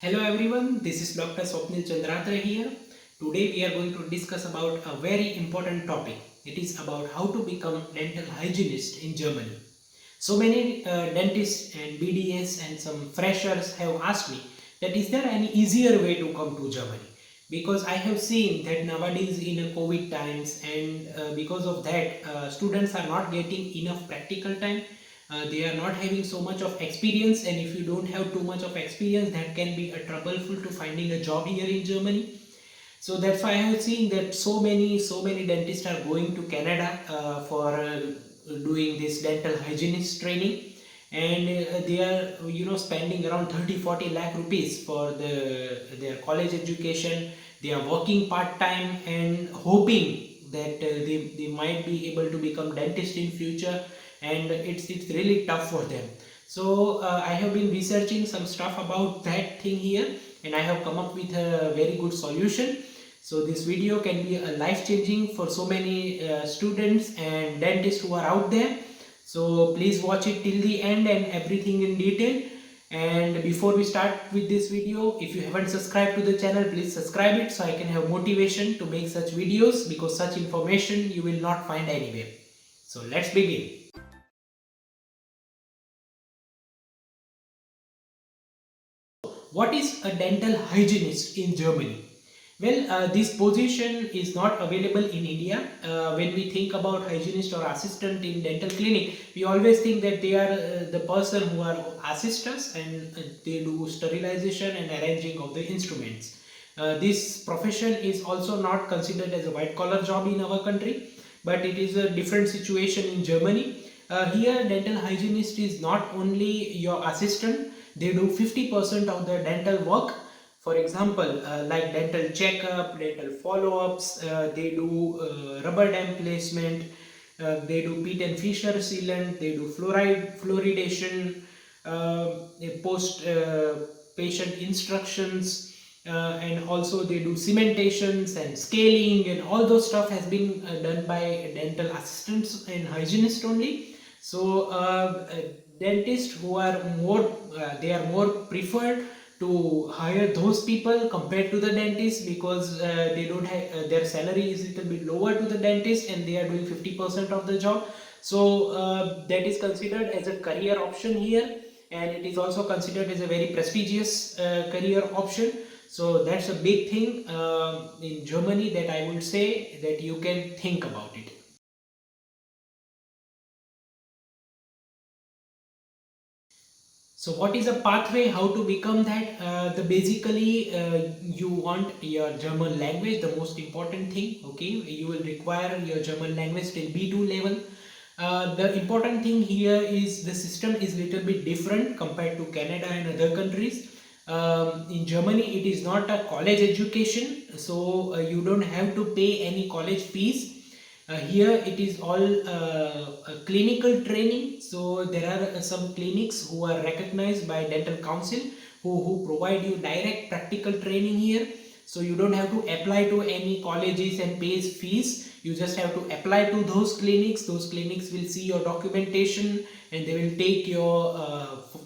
Hello everyone, this is dr.swapnil here. Today we are going to discuss about a very important topic. It is about how to become dental hygienist in Germany. So many dentists and BDS and some freshers have asked me that is there any easier way to come to Germany? Because I have seen that nowadays in COVID times and because of that students are not getting enough practical time. They are not having so much of experience, and if you don't have too much of experience, that can be a troubleful to finding a job here in Germany. So that's why I have seen that so many dentists are going to Canada for doing this dental hygienist training, and they are spending around 30-40 lakh rupees for their college education. They are working part time and hoping that they might be able to become dentist in future, and it's really tough for them. So I have been researching some stuff about that thing here, and I have come up with a very good solution. So this video can be a life changing for so many students and dentists who are out there. So please watch it till the end and everything in detail. And before we start with this video, if you haven't subscribed to the channel, please subscribe it so I can have motivation to make such videos, because such information you will not find anywhere. So let's begin. What is a dental hygienist in Germany? Well, this position is not available in India. When we think about hygienist or assistant in dental clinic, we always think that they are the person who are assistants, and they do sterilization and arranging of the instruments. This profession is also not considered as a white collar job in our country, but it is a different situation in Germany. Here, dental hygienist is not only your assistant, they do 50% of the dental work. For example, like dental checkup, dental follow-ups, they do rubber dam placement, they do Pitt and Fisher sealant, they do fluoridation, they post patient instructions, and also they do cementations and scaling, and all those stuff has been done by dental assistants and hygienists only. So dentists who are more they are more preferred to hire those people compared to the dentist, because they don't have their salary is a little bit lower to the dentist, and they are doing 50% of the job. So that is considered as a career option here, and it is also considered as a very prestigious career option. So that's a big thing in Germany that I would say that you can think about it. So what is a pathway? How to become that? The basically you want your German language, the most important thing. Okay, you will require your German language till B2 level. The important thing here is the system is little bit different compared to Canada and other countries. In Germany, it is not a college education, so you don't have to pay any college fees. Here it is all clinical training. So there are some clinics who are recognized by dental council, who provide you direct practical training here. So you don't have to apply to any colleges and pay fees. You just have to apply to those clinics. Those clinics will see your documentation, and they will take your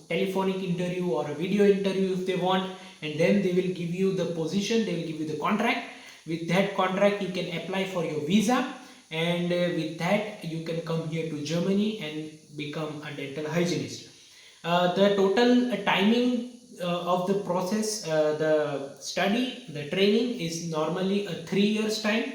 telephonic interview or a video interview if they want, and then they will give you the position, they will give you the contract. With that contract you can apply for your visa, and with that you can come here to Germany and become a dental hygienist. The total timing of the process, the study, the training is normally a 3 years time.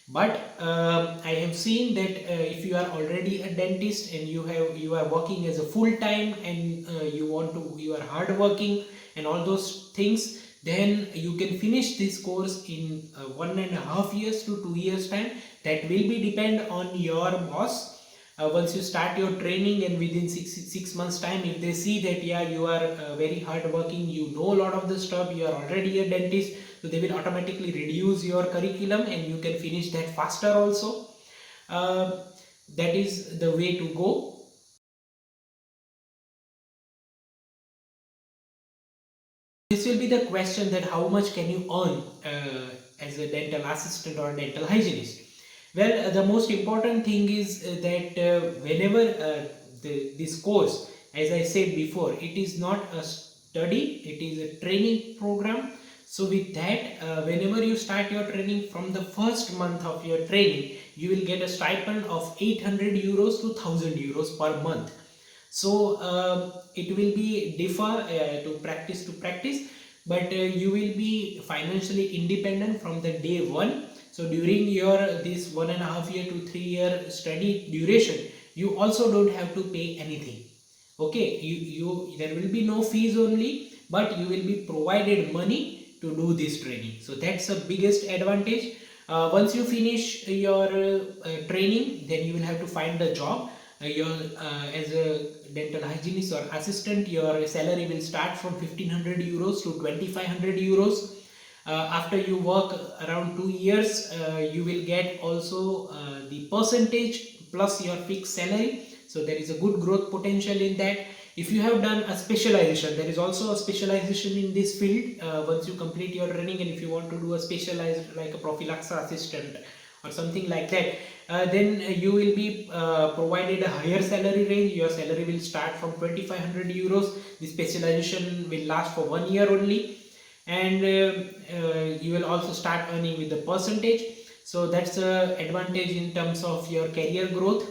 But I have seen that if you are already a dentist and you are working as a full time, and you are hard working and all those things, then you can finish this course in 1.5 years to 2 years time. That will be depend on your boss. Once you start your training, and within six months time, if they see that yeah, you are very hard working, you know a lot of the stuff, you are already a dentist, so they will automatically reduce your curriculum and you can finish that faster also. uh, that is the way to go. This will be the question, that how much can you earn as a dental assistant or a dental hygienist. Well, the most important thing is that whenever this course, as I said before, it is not a study, it is a training program. So with that, whenever you start your training, from the first month of your training, you will get a stipend of 800 euros to 1000 euros per month. So it will be differ to practice, but you will be financially independent from the day one. So during your this 1.5 year to 3 year study duration, you also don't have to pay anything. Okay, you there will be no fees only, but you will be provided money to do this training. So that's the biggest advantage. Once you finish your training, then you will have to find the job. Your As a dental hygienist or assistant, your salary will start from 1500 euros to 2500 euros. After you work around 2 years, you will get also the percentage plus your fixed salary. So there is a good growth potential in that. If you have done a specialization, there is also a specialization in this field. Once you complete your training, and if you want to do a specialized like a prophylaxis assistant or something like that, then you will be provided a higher salary range. Your salary will start from 2500 euros. The specialization will last for 1 year only, and you will also start earning with the percentage. So that's the advantage in terms of your career growth.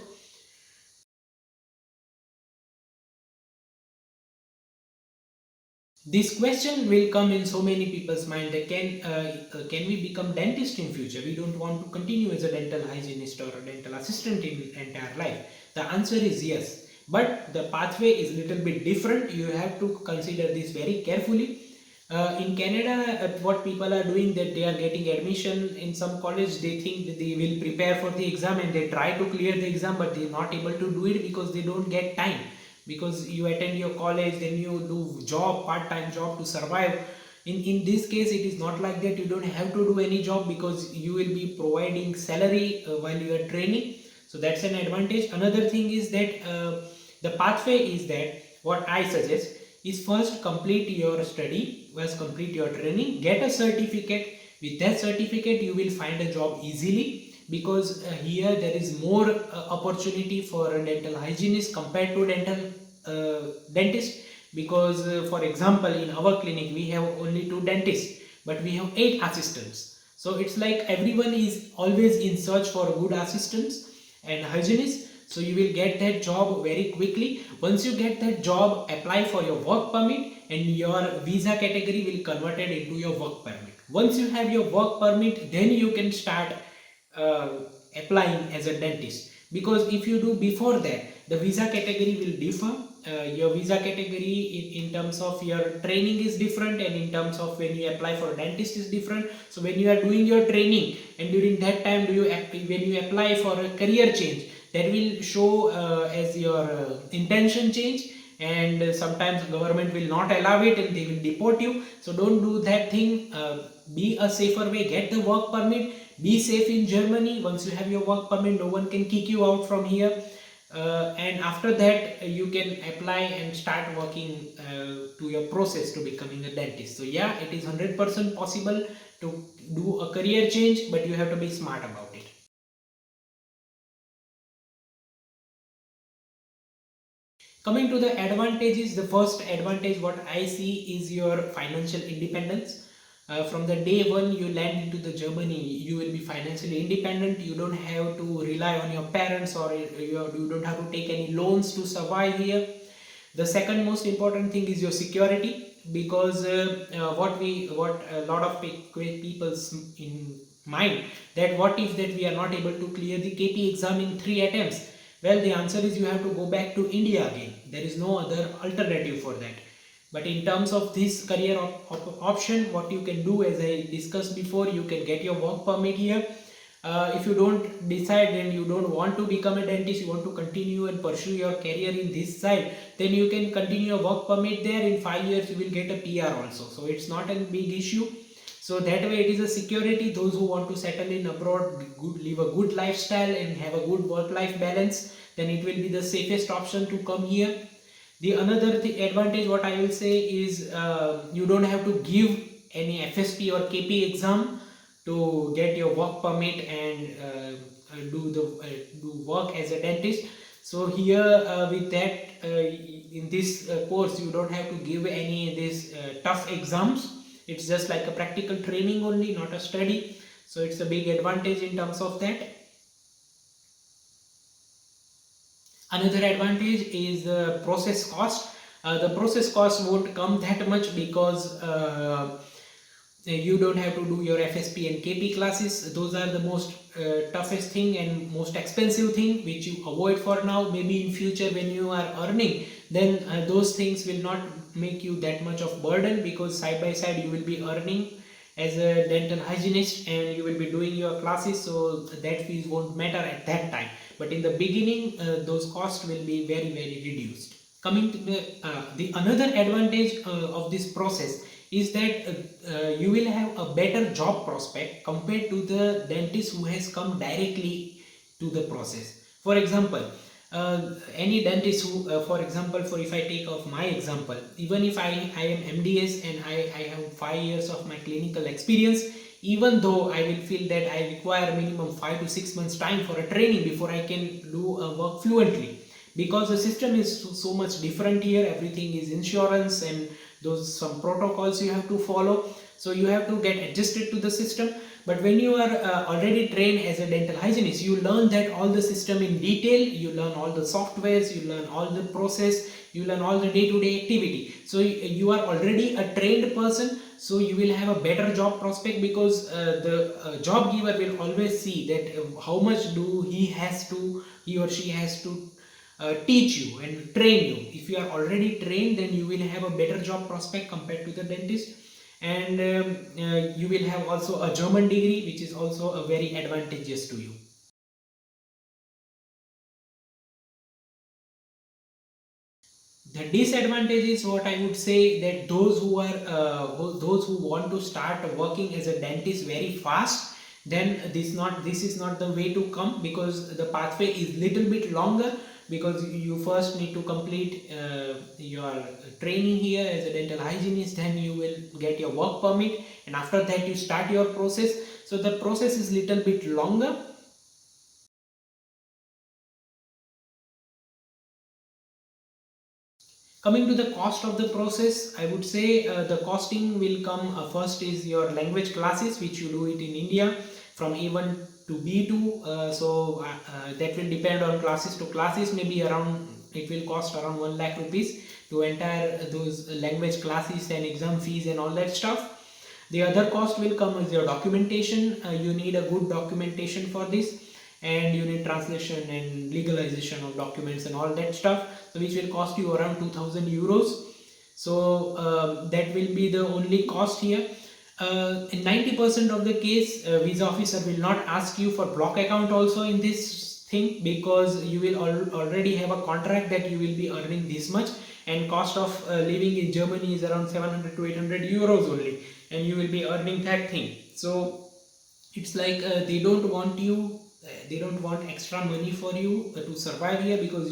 This question will come in so many people's mind that can we become dentist in future? We don't want to continue as a dental hygienist or a dental assistant in entire life. The answer is yes, but the pathway is little bit different. You have to consider this very carefully. In Canada, what people are doing, that they are getting admission in some college, they think that they will prepare for the exam and they try to clear the exam, but they are not able to do it because they don't get time. Because you attend your college, then you do job, part-time job to survive. In this case, it is not like that. You don't have to do any job because you will be providing salary while you are training. So that's an advantage. Another thing is that the pathway is that what I suggest is first complete your study, first complete your training, get a certificate. With that certificate, you will find a job easily, because here there is more opportunity for a dental hygienist compared to dental dentist. Because for example, in our clinic we have only 2 dentists, but we have 8 assistants. So it's like everyone is always in search for good assistants and hygienists. So you will get that job very quickly. Once you get that job, apply for your work permit, and your visa category will converted into your work permit. Once you have your work permit, then you can start uh, applying as a dentist. Because if you do before that, the visa category will differ. Your visa category in terms of your training is different, and in terms of when you apply for a dentist is different. So when you are doing your training, and during that time when you apply for a career change, that will show as your intention change, and sometimes government will not allow it and they will deport you. So don't do that thing. Be a safer way, get the work permit, be safe in Germany. Once you have your work permit, no one can kick you out from here. And after that, you can apply and start working to your process to becoming a dentist. So yeah, it is 100% possible to do a career change, but you have to be smart about it. Coming to the advantages, the first advantage what I see is your financial independence. From the day one you land into the Germany, you will be financially independent. You don't have to rely on your parents, or you don't have to take any loans to survive here. The second most important thing is your security, because what a lot of people's in mind, that what if that we are not able to clear the KP exam in 3 attempts. Well, the answer is you have to go back to India again. There is no other alternative for that. But in terms of this career option, what you can do, as I discussed before, you can get your work permit here. If you don't decide and you don't want to become a dentist, you want to continue and pursue your career in this side, then you can continue your work permit there. In 5 years you will get a PR also, so it's not a big issue. So that way it is a security. Those who want to settle in abroad, live a good lifestyle and have a good work life balance, then it will be the safest option to come here. The another advantage what I will say is you don't have to give any FSP or KP exam to get your work permit and do work as a dentist. So here with that in this course you don't have to give any this tough exams. It's just like a practical training only, not a study. So it's a big advantage in terms of that. Another advantage is the process cost. The process cost won't come that much because you don't have to do your FSP and KP classes. Those are the most toughest thing and most expensive thing which you avoid for now. Maybe in future when you are earning, then those things will not make you that much of burden, because side by side you will be earning as a dental hygienist and you will be doing your classes, so that fees won't matter at that time. But in the beginning those costs will be very reduced. Coming to the another advantage of this process is that you will have a better job prospect compared to the dentist who has come directly to the process. For example, any dentist who for example, for if I take of my example, even if I am MDS and I have 5 years of my clinical experience, even though I will feel that I require minimum 5 to 6 months time for a training before I can do work fluently, because the system is so much different here. Everything is insurance and those some protocols you have to follow, so you have to get adjusted to the system. But when you are already trained as a dental hygienist, you learn that all the system in detail, you learn all the softwares, you learn all the process, you learn all the day-to-day activity. So you are already a trained person, so you will have a better job prospect, because the job giver will always see that how much do he or she has to teach you and train you. If you are already trained, then you will have a better job prospect compared to the dentist. And you will have also a German degree, which is also a very advantageous to you. The disadvantage is what I would say, that those who are those who want to start working as a dentist very fast, then this is not the way to come, because the pathway is little bit longer, because you first need to complete your training here as a dental hygienist, then you will get your work permit, and after that you start your process. So the process is little bit longer. Coming to the cost of the process, I would say the costing will come first is your language classes, which you do it in India from A1 to B2. That will depend on classes to classes. Maybe around it will cost around 1 lakh rupees to entire those language classes and exam fees and all that stuff. The other cost will come as your documentation. You need a good documentation for this, and you need translation and legalization of documents and all that stuff, so which will cost you around 2000 euros. So that will be the only cost here. In 90% of the case, visa officer will not ask you for block account also in this thing, because you will already have a contract that you will be earning this much, and cost of living in Germany is around 700 to 800 euros only, and you will be earning that thing. So it's like they don't want extra money for you to survive here, because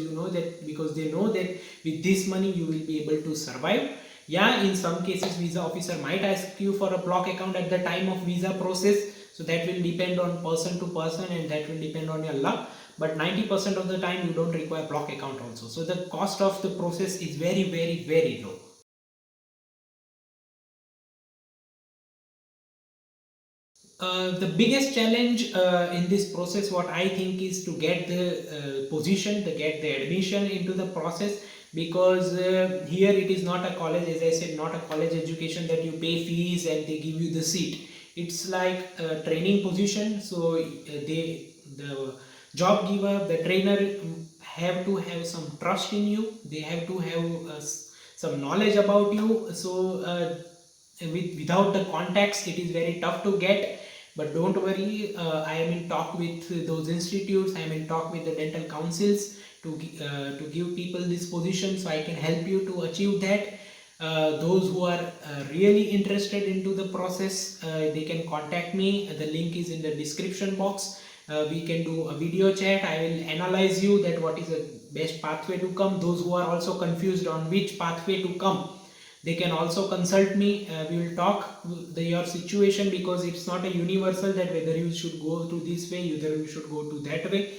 they know that with this money you will be able to survive. Yeah, in some cases visa officer might ask you for a block account at the time of visa process, so that will depend on person to person, and that will depend on your luck. But 90% of the time you don't require block account also, so the cost of the process is very low. The biggest challenge in this process, what I think, is to get the position, to get the admission into the process, because here it is not a college, as I said, not a college education that you pay fees and they give you the seat. It's like a training position, so the job giver, the trainer, have to have some trust in you. They have to have some knowledge about you. So without the contacts it is very tough to get. But don't worry, I am in talk with those institutes, I am in talk with the dental councils to give people this position, so I can help you to achieve that. Those who are really interested into the process, they can contact me. The link is in the description box. We can do a video chat. I will analyze you that what is the best pathway to come. Those who are also confused on which pathway to come, they can also consult me. We will talk your situation, because it's not a universal that whether you should go to this way, whether you should go to that way.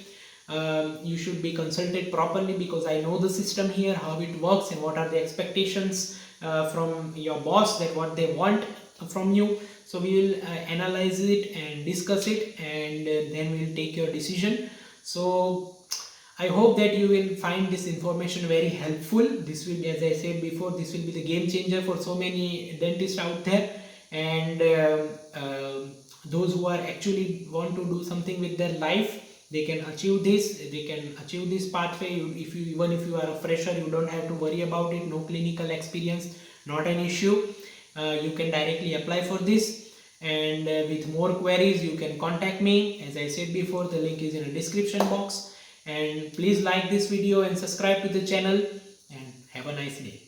you should be consulted properly, because I know the system here, how it works, and what are the expectations from your boss, that what they want from you. So we will analyze it and discuss it, and then we will take your decision. So I hope that you will find this information very helpful. This will be, as I said before, this will be the game changer for so many dentists out there. And those who are actually want to do something with their life, they can achieve this. They can achieve this pathway. If you, even if you are a fresher, you don't have to worry about it. No clinical experience, not an issue. You can directly apply for this. And with more queries, you can contact me. As I said before, the link is in the description box. And please like this video and subscribe to the channel, and have a nice day.